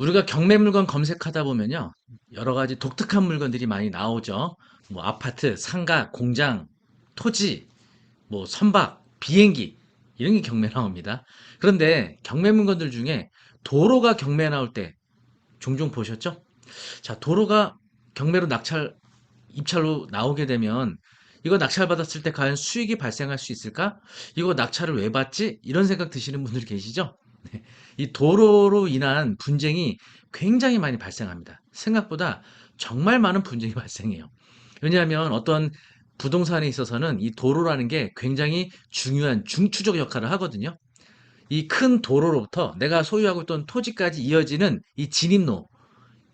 우리가 경매 물건 검색하다 보면요. 여러 가지 독특한 물건들이 많이 나오죠. 뭐 아파트, 상가, 공장, 토지, 뭐 선박, 비행기 이런 게 경매 나옵니다. 그런데 경매 물건들 중에 도로가 경매 나올 때 종종 보셨죠? 자, 도로가 경매로 입찰로 나오게 되면 이거 낙찰받았을 때 과연 수익이 발생할 수 있을까? 이거 낙찰을 왜 받지? 이런 생각 드시는 분들 계시죠? 네. 이 도로로 인한 분쟁이 굉장히 많이 발생합니다. 생각보다 정말 많은 분쟁이 발생해요. 왜냐하면 어떤 부동산에 있어서는 이 도로라는 게 굉장히 중요한 중추적 역할을 하거든요. 이 큰 도로로부터 내가 소유하고 있던 토지까지 이어지는 이 진입로,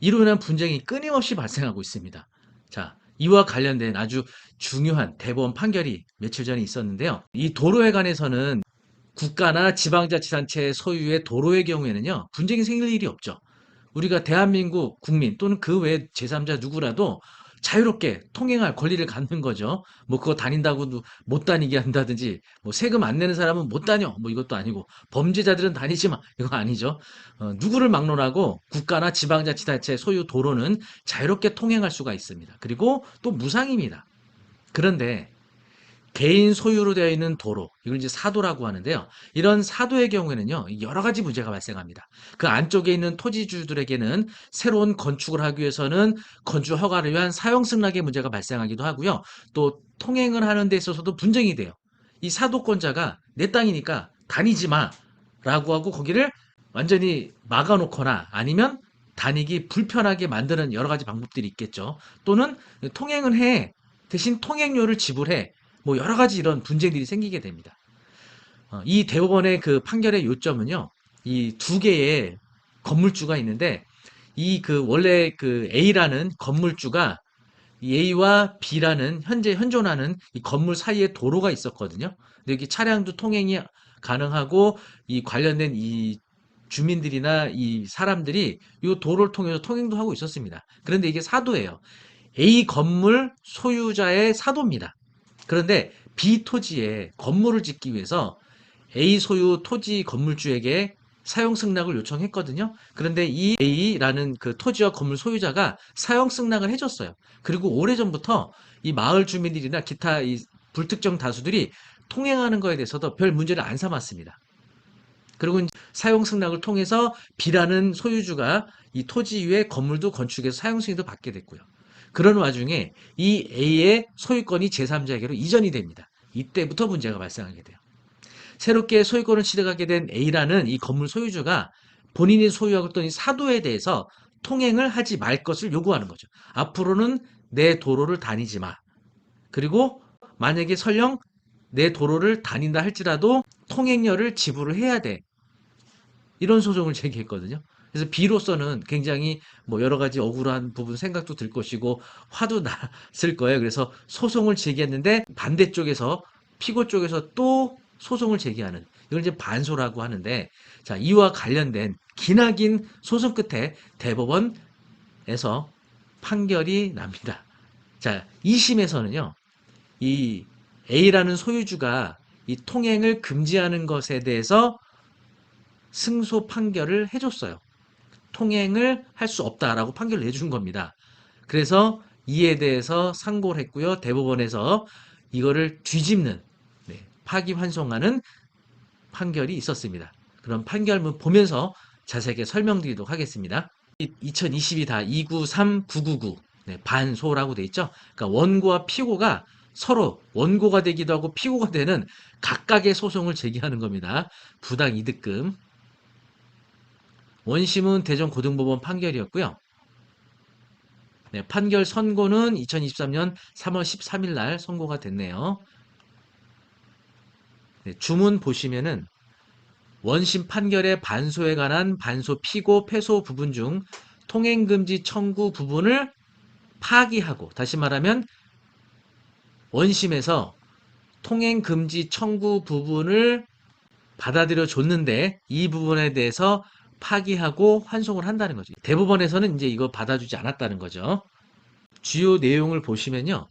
이로 인한 분쟁이 끊임없이 발생하고 있습니다. 자, 이와 관련된 아주 중요한 대법원 판결이 며칠 전에 있었는데요. 이 도로에 관해서는 국가나 지방자치단체 소유의 도로의 경우에는요, 분쟁이 생길 일이 없죠. 우리가 대한민국 국민 또는 그 외 제3자 누구라도 자유롭게 통행할 권리를 갖는 거죠. 뭐 그거 다닌다고 못 다니게 한다든지, 뭐 세금 안 내는 사람은 못 다녀. 뭐 이것도 아니고, 범죄자들은 다니지 마. 이거 아니죠. 누구를 막론하고 국가나 지방자치단체 소유 도로는 자유롭게 통행할 수가 있습니다. 그리고 또 무상입니다. 그런데 개인 소유로 되어 있는 도로, 이걸 이제 사도라고 하는데요. 이런 사도의 경우에는요, 여러 가지 문제가 발생합니다. 그 안쪽에 있는 토지주들에게는 새로운 건축을 하기 위해서는 건축 허가를 위한 사용 승낙의 문제가 발생하기도 하고요. 또 통행을 하는 데 있어서도 분쟁이 돼요. 이 사도권자가 내 땅이니까 다니지 마 라고 하고 거기를 완전히 막아놓거나 아니면 다니기 불편하게 만드는 여러 가지 방법들이 있겠죠. 또는 통행은 해. 대신 통행료를 지불해. 뭐 여러 가지 이런 분쟁들이 생기게 됩니다. 이 대법원의 그 판결의 요점은요. 이 두 개의 건물주가 있는데 이 그 원래 그 A라는 건물주가 이 A와 B라는 현재 현존하는 이 건물 사이에 도로가 있었거든요. 근데 여기 차량도 통행이 가능하고 이 관련된 이 주민들이나 이 사람들이 이 도로를 통해서 통행도 하고 있었습니다. 그런데 이게 사도예요. A 건물 소유자의 사도입니다. 그런데 B 토지에 건물을 짓기 위해서 A 소유 토지 건물주에게 사용 승낙을 요청했거든요. 그런데 이 A라는 그 토지와 건물 소유자가 사용 승낙을 해줬어요. 그리고 오래전부터 이 마을 주민들이나 기타 이 불특정 다수들이 통행하는 거에 대해서도 별 문제를 안 삼았습니다. 그리고 사용 승낙을 통해서 B라는 소유주가 이 토지 위에 건물도 건축해서 사용 승인도 받게 됐고요. 그런 와중에 이 A의 소유권이 제3자에게로 이전이 됩니다. 이때부터 문제가 발생하게 돼요. 새롭게 소유권을 취득하게 된 A라는 이 건물 소유주가 본인이 소유하고 있던 이 사도에 대해서 통행을 하지 말 것을 요구하는 거죠. 앞으로는 내 도로를 다니지 마. 그리고 만약에 설령 내 도로를 다닌다 할지라도 통행료를 지불을 해야 돼. 이런 소송을 제기했거든요. 그래서 B로서는 굉장히 뭐 여러 가지 억울한 부분 생각도 들 것이고 화도 났을 거예요. 그래서 소송을 제기했는데 반대쪽에서 피고 쪽에서 또 소송을 제기하는 이걸 이제 반소라고 하는데 자, 이와 관련된 기나긴 소송 끝에 대법원에서 판결이 납니다. 자, 2심에서는요. 이 A라는 소유주가 이 통행을 금지하는 것에 대해서 승소 판결을 해줬어요. 통행을 할 수 없다라고 판결을 내준 겁니다. 그래서 이에 대해서 상고를 했고요. 대법원에서 이거를 뒤집는 파기환송하는 판결이 있었습니다. 그럼 판결문 보면서 자세하게 설명드리도록 하겠습니다. 2022 다 293999 반소라고 돼 있죠. 그러니까 원고와 피고가 서로 원고가 되기도 하고 피고가 되는 각각의 소송을 제기하는 겁니다. 부당 이득금. 원심은 대전고등법원 판결이었고요. 네, 판결 선고는 2023년 3월 13일 날 선고가 됐네요. 네, 주문 보시면은 원심 판결의 반소에 관한 반소 피고 패소 부분 중 통행금지 청구 부분을 파기하고 다시 말하면 원심에서 통행금지 청구 부분을 받아들여 줬는데 이 부분에 대해서 파기하고 환송을 한다는 거죠. 대법원에서는 이제 이거 받아주지 않았다는 거죠. 주요 내용을 보시면요.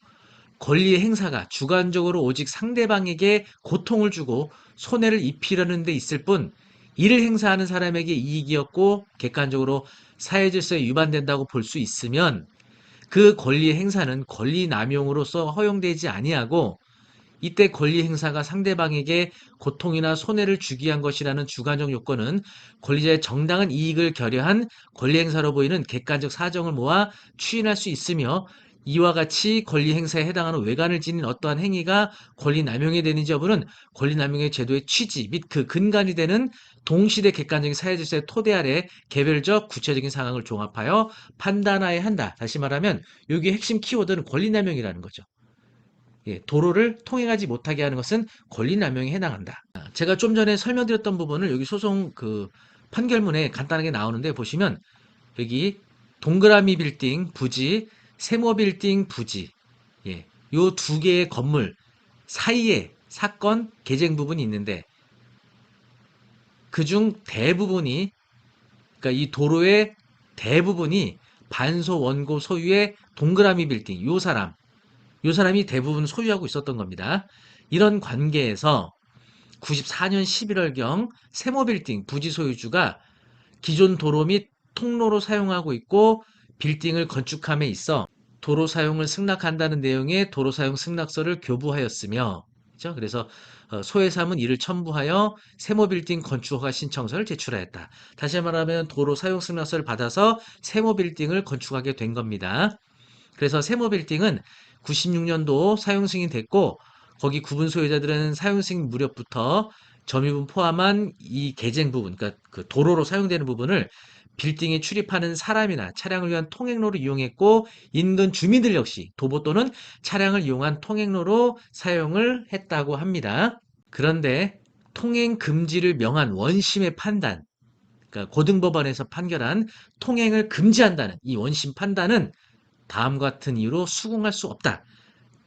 권리의 행사가 주관적으로 오직 상대방에게 고통을 주고 손해를 입히려는 데 있을 뿐 이를 행사하는 사람에게 이익이었고 객관적으로 사회 질서에 위반된다고 볼 수 있으면 그 권리 행사는 권리 남용으로서 허용되지 아니하고 이때 권리 행사가 상대방에게 고통이나 손해를 주기 위한 것이라는 주관적 요건은 권리자의 정당한 이익을 결여한 권리 행사로 보이는 객관적 사정을 모아 추인할 수 있으며 이와 같이 권리 행사에 해당하는 외관을 지닌 어떠한 행위가 권리 남용이 되는지 여부는 권리 남용의 제도의 취지 및 그 근간이 되는 동시대 객관적인 사회 질서의 토대 아래 개별적 구체적인 상황을 종합하여 판단하여야 한다. 다시 말하면 여기 핵심 키워드는 권리 남용이라는 거죠. 예, 도로를 통행하지 못하게 하는 것은 권리남용에 해당한다. 제가 좀 전에 설명드렸던 부분을 여기 소송 그 판결문에 간단하게 나오는데 보시면 여기 동그라미 빌딩 부지, 세모 빌딩 부지, 예, 요 두 개의 건물 사이에 사건 개쟁 부분이 있는데 그중 대부분이 그러니까 이 도로의 대부분이 반소 원고 소유의 동그라미 빌딩 요 사람이 대부분 소유하고 있었던 겁니다. 이런 관계에서 94년 11월경 세모빌딩 부지 소유주가 기존 도로 및 통로로 사용하고 있고 빌딩을 건축함에 있어 도로 사용을 승낙한다는 내용의 도로 사용 승낙서를 교부하였으며 그죠? 그래서 소해삼은 이를 첨부하여 세모빌딩 건축허가 신청서를 제출하였다. 다시 말하면 도로 사용 승낙서를 받아서 세모빌딩을 건축하게 된 겁니다. 그래서 세모빌딩은 96년도 사용 승인됐고 거기 구분 소유자들은 사용 승인 무렵부터 점유분 포함한 이 개쟁 부분, 그러니까 그 도로로 사용되는 부분을 빌딩에 출입하는 사람이나 차량을 위한 통행로로 이용했고 인근 주민들 역시 도보 또는 차량을 이용한 통행로로 사용을 했다고 합니다. 그런데 통행 금지를 명한 원심의 판단, 그러니까 고등법원에서 판결한 통행을 금지한다는 이 원심 판단은 다음과 같은 이유로 수긍할 수 없다.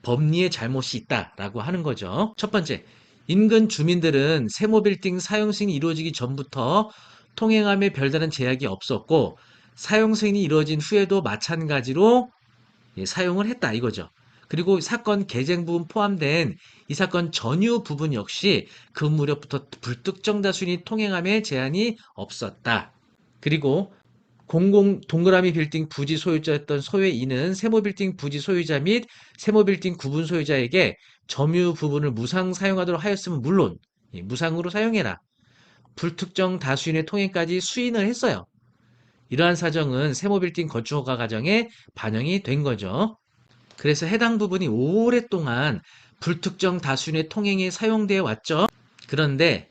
법리에 잘못이 있다라고 하는 거죠. 첫 번째, 인근 주민들은 세모빌딩 사용 승인이 이루어지기 전부터 통행함에 별다른 제약이 없었고 사용 승인이 이루어진 후에도 마찬가지로 사용을 했다 이거죠. 그리고 사건 개쟁 부분 포함된 이 사건 전유 부분 역시 그 무렵부터 불특정 다수인이 통행함에 제한이 없었다. 그리고 공공 동그라미 빌딩 부지 소유자였던 소외인은 세모빌딩 부지 소유자 및 세모빌딩 구분 소유자에게 점유 부분을 무상 사용하도록 하였으면 물론 무상으로 사용해라. 불특정 다수인의 통행까지 수인을 했어요. 이러한 사정은 세모빌딩 건축허가 과정에 반영이 된 거죠. 그래서 해당 부분이 오랫동안 불특정 다수인의 통행에 사용되어 왔죠. 그런데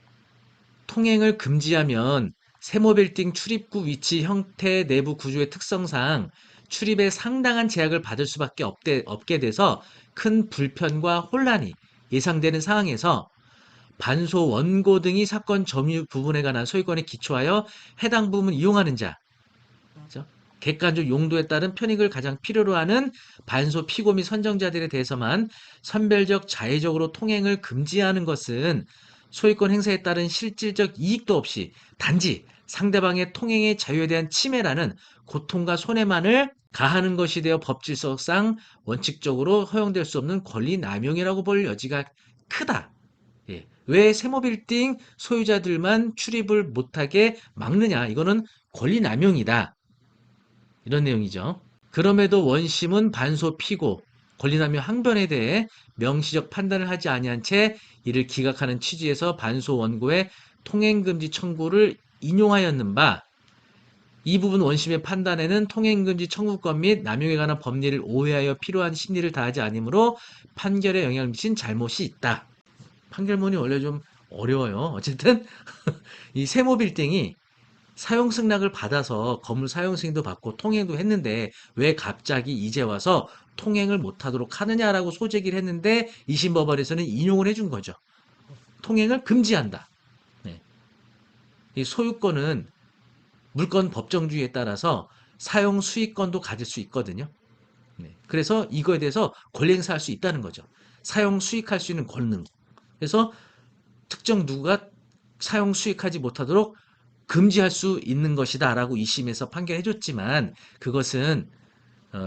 통행을 금지하면 세모빌딩 출입구 위치 형태 내부 구조의 특성상 출입에 상당한 제약을 받을 수밖에 없게 돼서 큰 불편과 혼란이 예상되는 상황에서 반소 원고 등이 사건 점유 부분에 관한 소유권에 기초하여 해당 부분을 이용하는 자, 그죠? 객관적 용도에 따른 편익을 가장 필요로 하는 반소 피고 및 선정자들에 대해서만 선별적 자의적으로 통행을 금지하는 것은 소유권 행사에 따른 실질적 이익도 없이 단지 상대방의 통행의 자유에 대한 침해라는 고통과 손해만을 가하는 것이 되어 법질서상 원칙적으로 허용될 수 없는 권리 남용이라고 볼 여지가 크다. 예. 왜 세모빌딩 소유자들만 출입을 못하게 막느냐? 이거는 권리 남용이다. 이런 내용이죠. 그럼에도 원심은 반소 피고 권리남용 항변에 대해 명시적 판단을 하지 아니한 채 이를 기각하는 취지에서 반소 원고의 통행금지 청구를 인용하였는 바 이 부분 원심의 판단에는 통행금지 청구권 및 남용에 관한 법리를 오해하여 필요한 심리를 다하지 않으므로 판결에 영향을 미친 잘못이 있다. 판결문이 원래 좀 어려워요. 어쨌든 이 세모빌딩이 사용 승낙을 받아서 건물 사용 승인도 받고 통행도 했는데 왜 갑자기 이제 와서 통행을 못하도록 하느냐라고 소제기를 했는데 2심 법원에서는 인용을 해준 거죠. 통행을 금지한다. 네. 이 소유권은 물권 법정주의에 따라서 사용 수익권도 가질 수 있거든요. 네. 그래서 이거에 대해서 권리 행사할 수 있다는 거죠. 사용 수익할 수 있는 권능. 그래서 특정 누구가 사용 수익하지 못하도록 금지할 수 있는 것이다라고 2심에서 판결해줬지만 그것은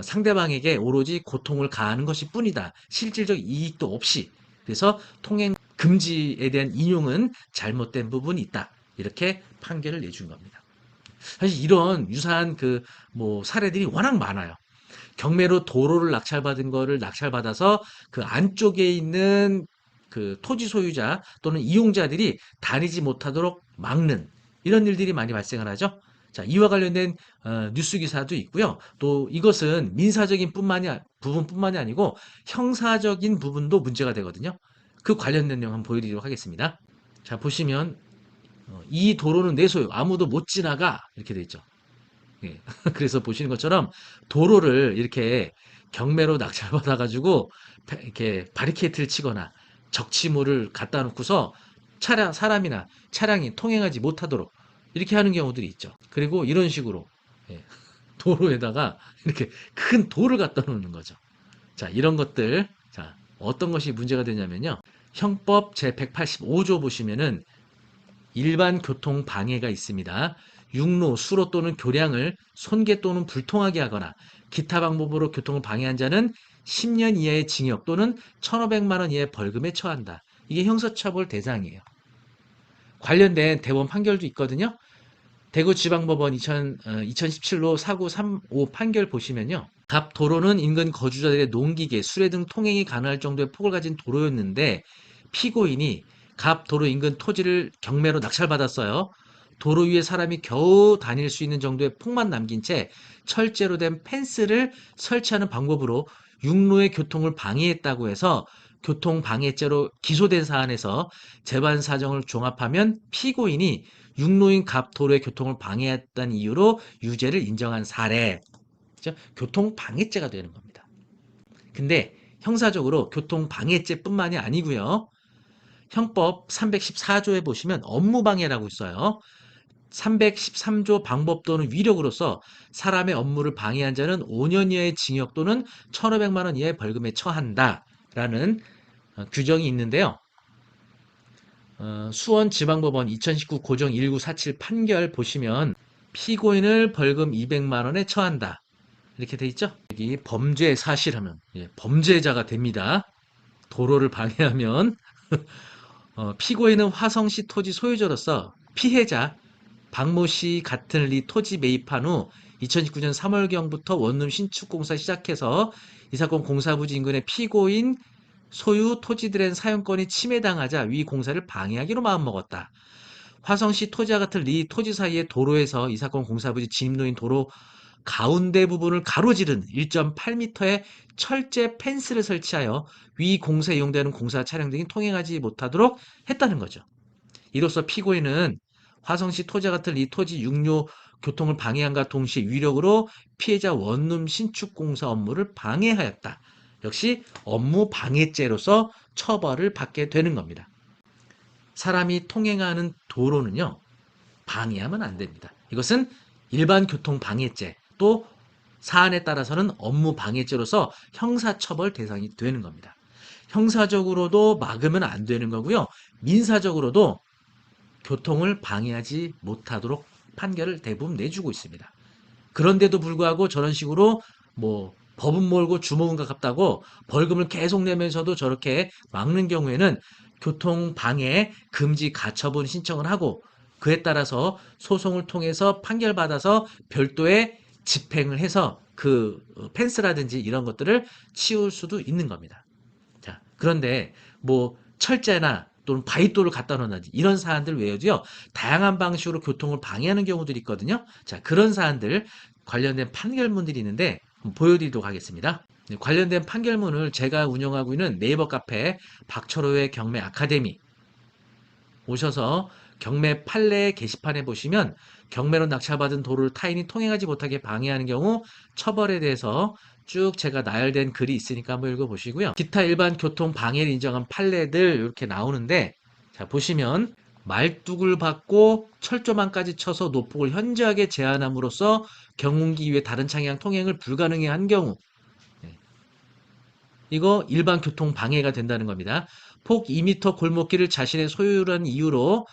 상대방에게 오로지 고통을 가하는 것일 뿐이다. 실질적 이익도 없이. 그래서 통행 금지에 대한 인용은 잘못된 부분이 있다. 이렇게 판결을 내준 겁니다. 사실 이런 유사한 뭐 사례들이 워낙 많아요. 경매로 도로를 낙찰받은 거를 낙찰받아서 그 안쪽에 있는 그 토지 소유자 또는 이용자들이 다니지 못하도록 막는 이런 일들이 많이 발생을 하죠. 자, 이와 관련된 뉴스 기사도 있고요. 또 이것은 민사적인 부분뿐만이 아니고 형사적인 부분도 문제가 되거든요. 그 관련된 내용 한번 보여드리도록 하겠습니다. 자, 보시면 이 도로는 내 소유, 아무도 못 지나가 이렇게 돼 있죠. 예. 그래서 보시는 것처럼 도로를 이렇게 경매로 낙찰받아 가지고 이렇게 바리케이트를 치거나 적치물을 갖다 놓고서 사람이나 차량이 통행하지 못하도록 이렇게 하는 경우들이 있죠. 그리고 이런 식으로 예, 도로에다가 이렇게 큰 돌을 갖다 놓는 거죠. 자, 이런 것들, 자, 어떤 것이 문제가 되냐면요. 형법 제185조 보시면은 일반 교통 방해가 있습니다. 육로, 수로 또는 교량을 손괴 또는 불통하게 하거나 기타 방법으로 교통을 방해한 자는 10년 이하의 징역 또는 1,500만 원 이하의 벌금에 처한다. 이게 형사처벌 대상이에요. 관련된 대법원 판결도 있거든요. 대구지방법원 2017로 사구 3호 판결 보시면요. 갑 도로는 인근 거주자들의 농기계, 수레 등 통행이 가능할 정도의 폭을 가진 도로였는데 피고인이 갑 도로 인근 토지를 경매로 낙찰받았어요. 도로 위에 사람이 겨우 다닐 수 있는 정도의 폭만 남긴 채 철제로 된 펜스를 설치하는 방법으로 육로의 교통을 방해했다고 해서 교통방해죄로 기소된 사안에서 재반 사정을 종합하면 피고인이 육로인 갑 도로의 교통을 방해했다는 이유로 유죄를 인정한 사례. 그죠? 교통방해죄가 되는 겁니다. 근데 형사적으로 교통방해죄뿐만이 아니고요. 형법 314조에 보시면 업무방해라고 있어요. 313조 방법 또는 위력으로서 사람의 업무를 방해한 자는 5년 이하의 징역 또는 1,500만 원 이하의 벌금에 처한다라는 규정이 있는데요. 수원지방법원 2019 고정 1947 판결 보시면 피고인을 벌금 200만 원에 처한다. 이렇게 돼 있죠? 여기 범죄 사실하면 범죄자가 됩니다. 도로를 방해하면 피고인은 화성시 토지 소유자로서 피해자 박모 씨 같은 리 토지 매입한 후 2019년 3월경부터 원룸 신축공사 시작해서 이 사건 공사부지 인근의 피고인 소유 토지들의 사용권이 침해당하자 위 공사를 방해하기로 마음먹었다. 화성시 토지와 같은 리 토지 사이의 도로에서 이 사건 공사부지 진입로인 도로 가운데 부분을 가로지른 1.8m의 철제 펜스를 설치하여 위 공사에 이용되는 공사 차량 등이 통행하지 못하도록 했다는 거죠. 이로써 피고인은 화성시 토지와 같은 이 토지 육로 교통을 방해함과 동시에 위력으로 피해자 원룸 신축 공사 업무를 방해하였다. 역시 업무 방해죄로서 처벌을 받게 되는 겁니다. 사람이 통행하는 도로는요, 방해하면 안 됩니다. 이것은 일반 교통 방해죄, 또 사안에 따라서는 업무 방해죄로서 형사처벌 대상이 되는 겁니다. 형사적으로도 막으면 안 되는 거고요. 민사적으로도 교통을 방해하지 못하도록 판결을 대부분 내주고 있습니다. 그런데도 불구하고 저런 식으로 뭐 법은 몰고 주먹은 가깝다고 벌금을 계속 내면서도 저렇게 막는 경우에는 교통방해 금지 가처분 신청을 하고 그에 따라서 소송을 통해서 판결받아서 별도의 집행을 해서 그 펜스라든지 이런 것들을 치울 수도 있는 겁니다. 자, 그런데 뭐 철제나 또는 바위돌을 갖다 놓는다든지 이런 사안들 외에도요, 다양한 방식으로 교통을 방해하는 경우들이 있거든요. 자, 그런 사안들 관련된 판결문들이 있는데 보여드리도록 하겠습니다. 네, 관련된 판결문을 제가 운영하고 있는 네이버 카페 박철호의 경매 아카데미 오셔서 경매 판례 게시판에 보시면 경매로 낙찰받은 도로를 타인이 통행하지 못하게 방해하는 경우 처벌에 대해서 쭉 제가 나열된 글이 있으니까 한번 읽어보시고요. 기타 일반 교통 방해를 인정한 판례들 이렇게 나오는데 자 보시면 말뚝을 받고 철조망까지 쳐서 노폭을 현저하게 제한함으로써 경운기 이외 다른 차량 통행을 불가능해 한 경우 이거 일반 교통 방해가 된다는 겁니다. 폭 2m 골목길을 자신의 소유라는 이유로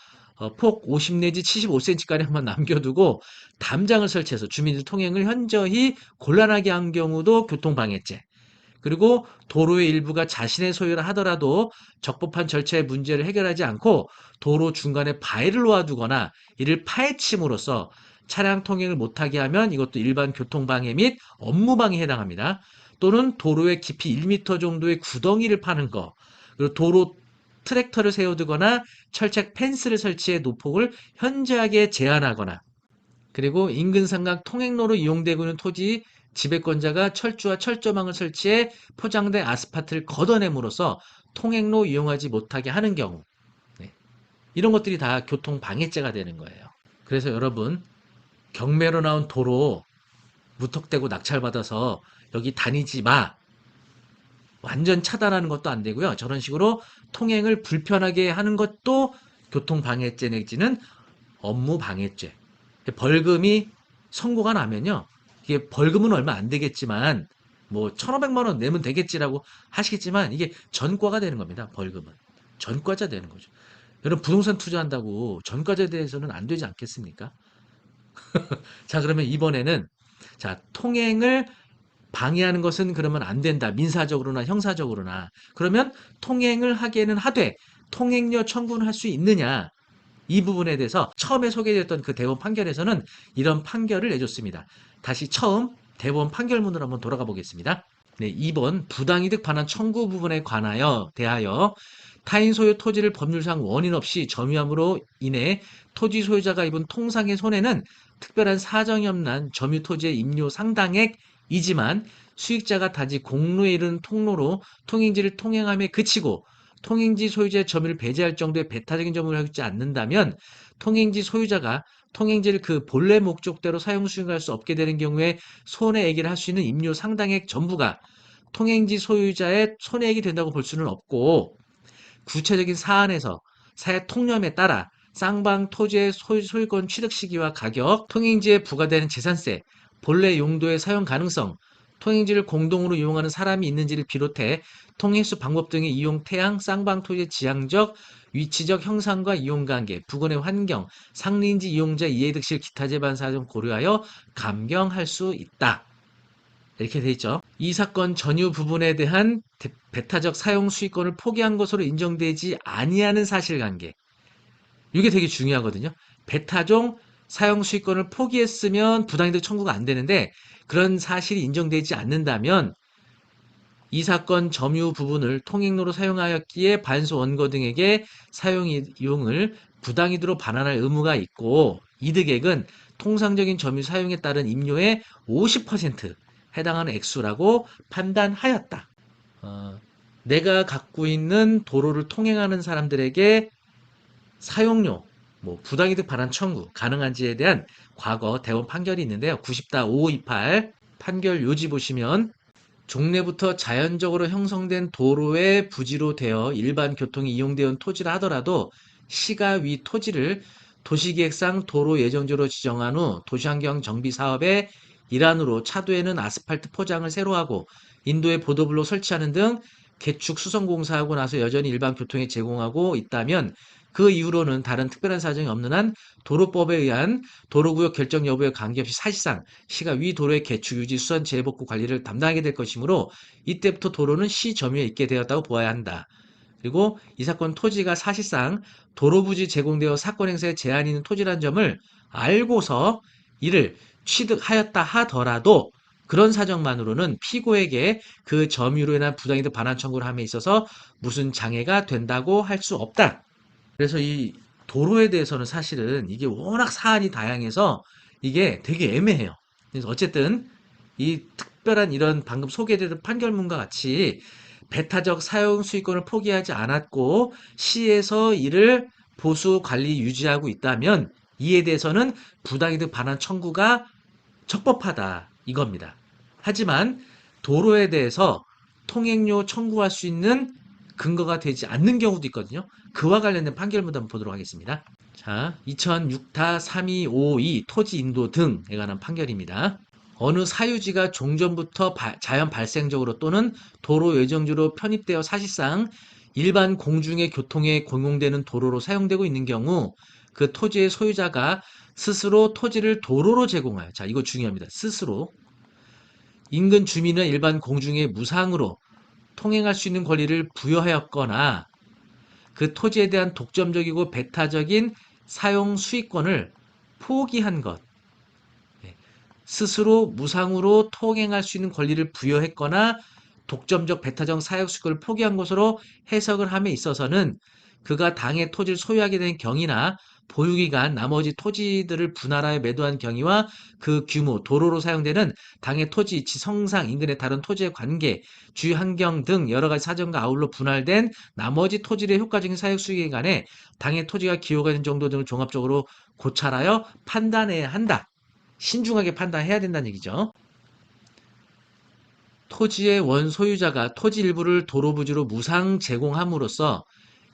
폭 50 내지 75cm가량만 남겨두고 담장을 설치해서 주민들 통행을 현저히 곤란하게 한 경우도 교통방해죄. 그리고 도로의 일부가 자신의 소유라 하더라도 적법한 절차의 문제를 해결하지 않고 도로 중간에 바위를 놓아두거나 이를 파헤침으로써 차량 통행을 못하게 하면 이것도 일반 교통방해 및 업무방해에 해당합니다. 또는 도로의 깊이 1m 정도의 구덩이를 파는 거, 그리고 도로 트랙터를 세워두거나 철책 펜스를 설치해 노폭을 현저하게 제한하거나, 그리고 인근 상가 통행로로 이용되고 있는 토지 지배권자가 철조와 철조망을 설치해 포장된 아스팔트를 걷어냄으로써 통행로 이용하지 못하게 하는 경우, 네. 이런 것들이 다 교통방해죄가 되는 거예요. 그래서 여러분, 경매로 나온 도로 무턱대고 낙찰받아서 여기 다니지 마. 완전 차단하는 것도 안 되고요. 저런 식으로 통행을 불편하게 하는 것도 교통방해죄 내지는 업무방해죄. 벌금이 선고가 나면요. 이게 벌금은 얼마 안 되겠지만 뭐 1,500만 원 내면 되겠지라고 하시겠지만 이게 전과가 되는 겁니다. 벌금은. 전과자 되는 거죠. 여러분 부동산 투자한다고 전과자에 대해서는 안 되지 않겠습니까? 자, 그러면 이번에는 자, 통행을 방해하는 것은 그러면 안 된다. 민사적으로나 형사적으로나. 그러면 통행을 하게는 하되 통행료 청구는 할 수 있느냐? 이 부분에 대해서 처음에 소개됐던 그 대법원 판결에서는 이런 판결을 내줬습니다. 다시 처음 대법원 판결문으로 한번 돌아가 보겠습니다. 네, 2번 부당이득 반환 청구 부분에 대하여 타인 소유 토지를 법률상 원인 없이 점유함으로 인해 토지 소유자가 입은 통상의 손해는 특별한 사정이 없는 점유 토지의 임료 상당액이지만 수익자가 단지 공로에 이르는 통로로 통행지를 통행함에 그치고 통행지 소유자의 점유를 배제할 정도의 배타적인 점유를 하지 않는다면 통행지 소유자가 통행지를 그 본래 목적대로 사용 수행할 수 없게 되는 경우에 손해액이라 할 수 있는 임료 상당액 전부가 통행지 소유자의 손해액이 된다고 볼 수는 없고, 구체적인 사안에서 사회 통념에 따라 쌍방 토지의 소유권 취득 시기와 가격, 통행지에 부과되는 재산세, 본래 용도의 사용 가능성, 통행지를 공동으로 이용하는 사람이 있는지를 비롯해 통행수 방법 등의 이용 태양, 쌍방 토지의 지향적, 위치적 형상과 이용관계, 부근의 환경, 상린지 이용자 이해득실 기타 재반 사정 고려하여 감경할 수 있다. 이렇게 돼 있죠. 이 사건 전유 부분에 대한 배타적 사용 수익권을 포기한 것으로 인정되지 아니하는 사실관계. 이게 되게 중요하거든요. 배타종 사용 수익권을 포기했으면 부당이득 청구가 안 되는데 그런 사실이 인정되지 않는다면 이 사건 점유 부분을 통행로로 사용하였기에 반소 원고 등에게 사용 이용을 부당이득으로 반환할 의무가 있고 이득액은 통상적인 점유 사용에 따른 임료의 50% 해당하는 액수라고 판단하였다. 내가 갖고 있는 도로를 통행하는 사람들에게 사용료, 뭐 부당이득 반환 청구 가능한지에 대한 과거 대법원 판결이 있는데요. 90-5528 판결 요지 보시면 종래부터 자연적으로 형성된 도로의 부지로 되어 일반 교통이 이용되어 온 토지라 하더라도 시가 위 토지를 도시기획상 도로 예정지로 지정한 후 도시환경 정비 사업의 일환으로 차도에는 아스팔트 포장을 새로 하고 인도에 보도블록 설치하는 등 개축 수성 공사하고 나서 여전히 일반 교통에 제공하고 있다면 그 이후로는 다른 특별한 사정이 없는 한 도로법에 의한 도로구역 결정 여부에 관계없이 사실상 시가 위 도로의 개축, 유지, 수선, 재복구 관리를 담당하게 될 것이므로 이때부터 도로는 시 점유에 있게 되었다고 보아야 한다. 그리고 이 사건 토지가 사실상 도로부지 제공되어 사건 행사에 제한이 있는 토지라는 점을 알고서 이를 취득하였다 하더라도 그런 사정만으로는 피고에게 그 점유로 인한 부당이득 반환 청구를 함에 있어서 무슨 장애가 된다고 할 수 없다. 그래서 이 도로에 대해서는 사실은 이게 워낙 사안이 다양해서 이게 되게 애매해요. 그래서 어쨌든 이 특별한 이런 방금 소개된 판결문과 같이 배타적 사용 수익권을 포기하지 않았고 시에서 이를 보수 관리 유지하고 있다면 이에 대해서는 부당이득 반환 청구가 적법하다 이겁니다. 하지만 도로에 대해서 통행료 청구할 수 있는 근거가 되지 않는 경우도 있거든요. 그와 관련된 판결문 한번 보도록 하겠습니다. 자, 2006-3252 토지 인도 등에 관한 판결입니다. 어느 사유지가 종전부터 자연 발생적으로 또는 도로 예정지로 편입되어 사실상 일반 공중의 교통에 공용되는 도로로 사용되고 있는 경우 그 토지의 소유자가 스스로 토지를 도로로 제공하여, 자, 이거 중요합니다. 스스로 인근 주민은 일반 공중에 무상으로 통행할 수 있는 권리를 부여하였거나 그 토지에 대한 독점적이고 배타적인 사용 수익권을 포기한 것. 예, 스스로 무상으로 통행할 수 있는 권리를 부여했거나 독점적 배타적 사용 수익권을 포기한 것으로 해석을 함에 있어서는 그가 당의 토지를 소유하게 된 경위나 보유기간 나머지 토지들을 분할하여 매도한 경위와 그 규모, 도로로 사용되는 당의 토지 위치, 성상, 인근의 다른 토지의 관계, 주위 환경 등 여러 가지 사정과 아울러 분할된 나머지 토지의 효과적인 사용 수익에 관해 당의 토지가 기여가 된 정도 등을 종합적으로 고찰하여 판단해야 한다. 신중하게 판단해야 된다는 얘기죠. 토지의 원소유자가 토지 일부를 도로부지로 무상 제공함으로써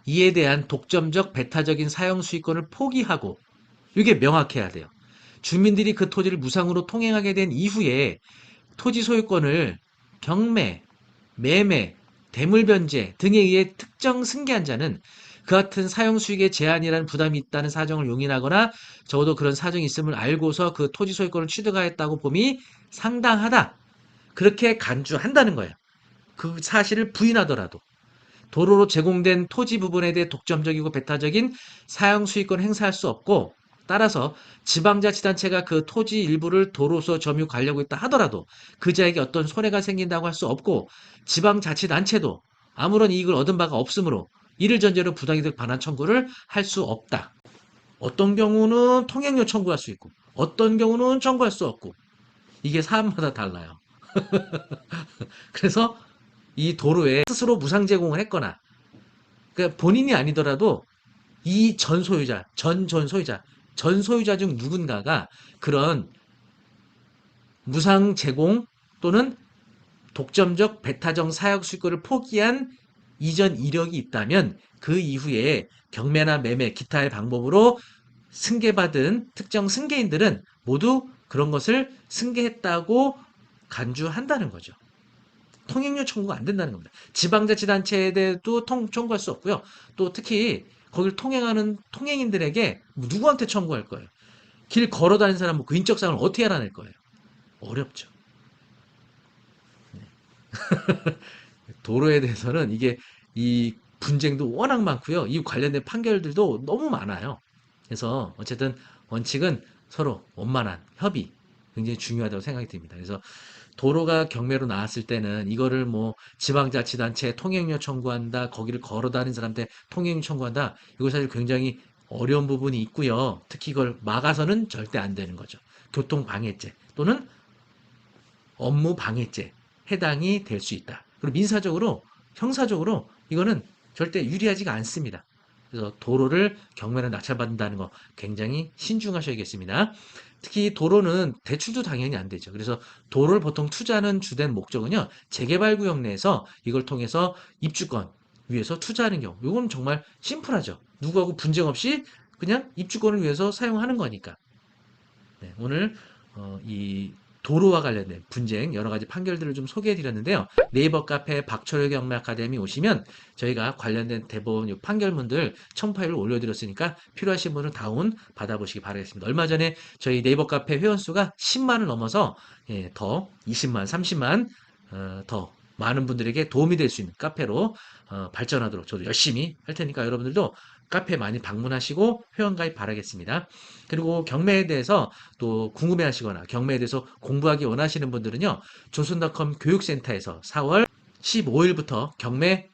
이에 대한 독점적 배타적인 사용 수익권을 포기하고 이게 명확해야 돼요. 주민들이 그 토지를 무상으로 통행하게 된 이후에 토지 소유권을 경매, 매매, 대물변제 등에 의해 특정 승계한 자는 그 같은 사용 수익에 제한이라는 부담이 있다는 사정을 용인하거나 적어도 그런 사정이 있음을 알고서 그 토지 소유권을 취득하였다고 봄이 상당하다. 그렇게 간주한다는 거예요. 그 사실을 부인하더라도. 도로로 제공된 토지 부분에 대해 독점적이고 배타적인 사용 수익권을 행사할 수 없고 따라서 지방자치단체가 그 토지 일부를 도로서 점유하려고 했다 하더라도 그자에게 어떤 손해가 생긴다고 할 수 없고 지방자치단체도 아무런 이익을 얻은 바가 없으므로 이를 전제로 부당이득 반환 청구를 할 수 없다. 어떤 경우는 통행료 청구할 수 있고 어떤 경우는 청구할 수 없고 이게 사안마다 달라요. 그래서 이 도로에 스스로 무상 제공을 했거나 그러니까 본인이 아니더라도 이 전소유자, 전소유자 중 누군가가 그런 무상 제공 또는 독점적 배타적 사역 수익권을 포기한 이전 이력이 있다면 그 이후에 경매나 매매, 기타의 방법으로 승계받은 특정 승계인들은 모두 그런 것을 승계했다고 간주한다는 거죠. 통행료 청구가 안 된다는 겁니다. 지방자치단체에 대해도 청구할 수 없고요. 또 특히 거길 통행하는 통행인들에게 뭐 누구한테 청구할 거예요? 길 걸어 다니는 사람 뭐 그 인적사항을 어떻게 알아낼 거예요? 어렵죠. 도로에 대해서는 이게 이 분쟁도 워낙 많고요. 이 관련된 판결들도 너무 많아요. 그래서 어쨌든 원칙은 서로 원만한 협의 굉장히 중요하다고 생각이 듭니다. 그래서 도로가 경매로 나왔을 때는 이거를 뭐 지방자치단체에 통행료 청구한다, 거기를 걸어 다니는 사람한테 통행료 청구한다, 이거 사실 굉장히 어려운 부분이 있고요. 특히 이걸 막아서는 절대 안 되는 거죠. 교통방해죄 또는 업무방해죄 해당이 될 수 있다. 그리고 민사적으로, 형사적으로 이거는 절대 유리하지가 않습니다. 그래서 도로를 경매로 낙찰받는다는 거 굉장히 신중하셔야겠습니다. 특히 도로는 대출도 당연히 안 되죠. 그래서 도로를 보통 투자하는 주된 목적은요, 재개발 구역 내에서 이걸 통해서 입주권 위해서 투자하는 경우. 이건 정말 심플하죠. 누구하고 분쟁 없이 그냥 입주권을 위해서 사용하는 거니까. 네, 오늘 이 도로와 관련된 분쟁 여러 가지 판결들을 좀 소개해 드렸는데요. 네이버 카페 박철효 경매 아카데미 오시면 저희가 관련된 대법원 판결문들 첨파일을 올려드렸으니까 필요하신 분은 다운 받아보시기 바라겠습니다. 얼마 전에 저희 네이버 카페 회원수가 10만을 넘어서 더 20만, 30만 더 많은 분들에게 도움이 될 수 있는 카페로 발전하도록 저도 열심히 할 테니까 여러분들도 카페 많이 방문하시고 회원가입 바라겠습니다. 그리고 경매에 대해서 또 궁금해하시거나 경매에 대해서 공부하기 원하시는 분들은요. 조선닷컴 교육센터에서 4월 15일부터 경매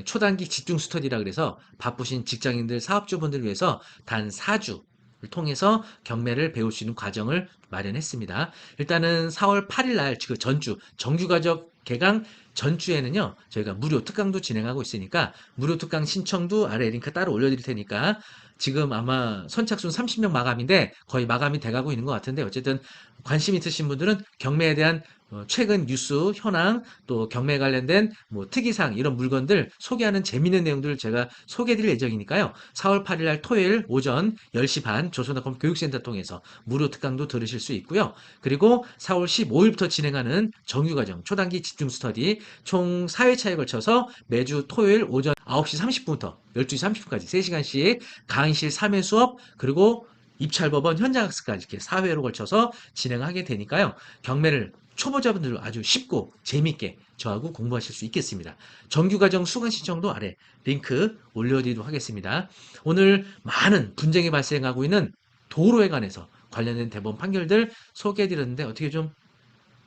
초단기 집중 스터디라 그래서 바쁘신 직장인들, 사업주분들을 위해서 단 4주 를 통해서 경매를 배울 수 있는 과정을 마련했습니다. 일단은 4월 8일 날, 그 전주, 정규가족 개강 전주에는요, 저희가 무료 특강도 진행하고 있으니까, 무료 특강 신청도 아래 링크 따로 올려드릴 테니까, 지금 아마 선착순 30명 마감인데, 거의 마감이 돼가고 있는 것 같은데, 어쨌든 관심 있으신 분들은 경매에 대한 최근 뉴스, 현황, 또 경매 관련된 뭐 특이사항, 이런 물건들 소개하는 재밌는 내용들을 제가 소개해드릴 예정이니까요. 4월 8일 날 토요일 오전 10시 반 조선닷컴 교육센터 통해서 무료 특강도 들으실 수 있고요. 그리고 4월 15일부터 진행하는 정규과정 초단기 집중 스터디 총 4회차에 걸쳐서 매주 토요일 오전 9시 30분부터 12시 30분까지 3시간씩 강의실 3회 수업 그리고 입찰법원 현장학습까지 이렇게 4회로 걸쳐서 진행하게 되니까요. 경매를 초보자분들 아주 쉽고 재밌게 저하고 공부하실 수 있겠습니다. 정규과정 수강 신청도 아래 링크 올려드리도록 하겠습니다. 오늘 많은 분쟁이 발생하고 있는 도로에 관해서 관련된 대법원 판결들 소개해드렸는데 어떻게 좀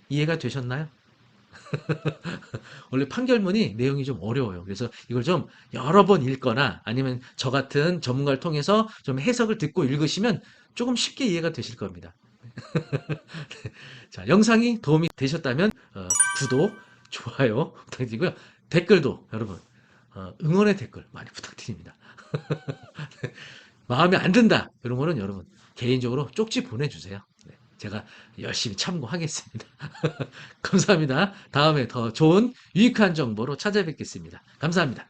이해가 되셨나요? 원래 판결문이 내용이 좀 어려워요. 그래서 이걸 좀 여러 번 읽거나 아니면 저 같은 전문가를 통해서 좀 해석을 듣고 읽으시면 조금 쉽게 이해가 되실 겁니다. 자, 영상이 도움이 되셨다면 구독, 좋아요 부탁드리고요. 댓글도 여러분 응원의 댓글 많이 부탁드립니다. 마음에 안 든다 이런 거는 여러분 개인적으로 쪽지 보내주세요. 네, 제가 열심히 참고하겠습니다. 감사합니다. 다음에 더 좋은 유익한 정보로 찾아뵙겠습니다. 감사합니다.